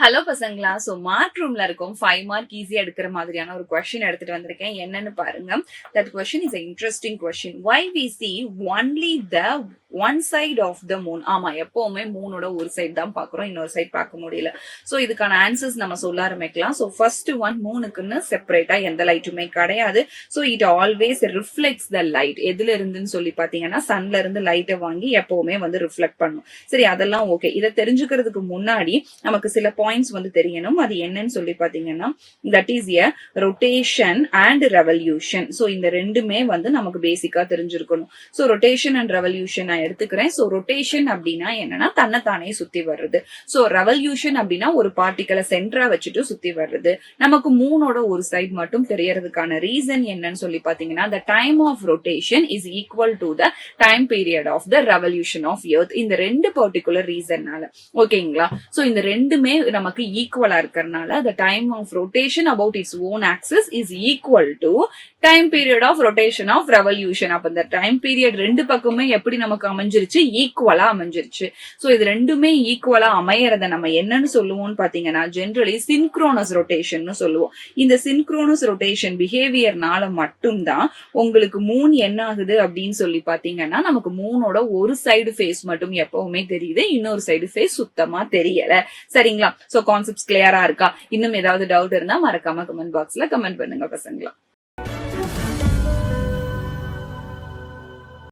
Hello பசங்களா. So mark ரூம்ல இருக்கும் 5 மார்க் ஈஸியா எடுக்கிற மாதிரியான ஒரு கொஸ்டின் எடுத்துட்டு வந்திருக்கேன். என்னன்னு பாருங்க. That question is interesting question. Why we see only the one side of the moon? ஆமா, எப்பவுமே மூனோட ஒரு சைடு தான் பாக்குறோம், இன்னொரு சைடு பார்க்க முடியல. சோ இதுக்கான ஆன்சர்ஸ் நம்ம சொல்ல ஆரம்பிக்கலாம். சோ ஃபர்ஸ்ட் ஒன், மூனுக்குன்னு செப்பரேட்டா எந்த லைட்டுமே கிடையாது. So it always reflects the light. எதுல இருந்துன்னு சொல்லி பாத்தீங்கன்னா சன்ல இருந்து லைட்டை வாங்கி எப்பவுமே வந்து ரிஃப்ளெக்ட் பண்ணும். சரி, அதெல்லாம் ஓகே. இதை தெரிஞ்சுக்கிறதுக்கு முன்னாடி நமக்கு சில பாயிண்ட்ஸ் வந்து தெரியணும். அது என்னன்னு சொல்லி பாத்தீங்கன்னா, that is a rotation and revolution. So இந்த ரெண்டுமே வந்து நமக்கு பேசிக்கா தெரிஞ்சிருக்கணும். சோ ரொட்டேஷன் அண்ட் ரெவல்யூஷன் நான் எடுத்துக்கிறேன். சோ ரொட்டேஷன் அப்படின்னா என்னன்னா தன்னைத்தானே சுத்தி வர்றது. சோ ரெவல்யூஷன் அப்படின்னா ஒரு பார்ட்டிகலை சென்டரா வச்சுட்டு சுத்தி வர்றது. நமக்கு மூனோட ஒரு சைடு மட்டும் தெரியறதுக்கான ரீசன் என்னன்னு சொல்லி பாத்தீங்கன்னா, the time of rotation is equal to the time period of the revolution of earth. இந்த ரெண்டு பர்டிகுலர் ரீசன்னால ஓகேங்களா. சோ இந்த ரெண்டுமே நமக்கு ஈக்குவலா இருக்கறனால the time of rotation about its own axis is equal to time period of rotation of revolution. அப்ப இந்த டைம் பீரியட் ரெண்டு பக்கமே எப்படி நமக்கு அமைஞ்சிருச்சு? ஈக்குவலா அமைஞ்சிருச்சு. சோ இது ரெண்டுமே ஈக்குவலா அமையறத நம்ம என்னன்னு சொல்லுவோம்னு பாத்தீங்கன்னா, ஜெனரலி சின்க்ரோனஸ் ரொட்டேஷன் சொல்லுவோம். இந்த சின்க்ரோனஸ் ரொட்டேஷன் பிஹேவியர்னால மட்டும்தான் உங்களுக்கு மூன் என்ன ஆகுது அப்படின்னு சொல்லி பாத்தீங்கன்னா, நமக்கு மூனோட ஒரு சைடு ஃபேஸ் மட்டும் எப்பவுமே தெரியுது, இன்னொரு சைடு ஃபேஸ் சுத்தமா தெரியல. சரிங்களா. சோ கான்செப்ட்ஸ் கிளியரா இருக்கா? இன்னும் ஏதாவது டவுட் இருந்தா மறக்காம கமெண்ட் பாக்ஸ்ல கமெண்ட் பண்ணுங்க பசங்களா.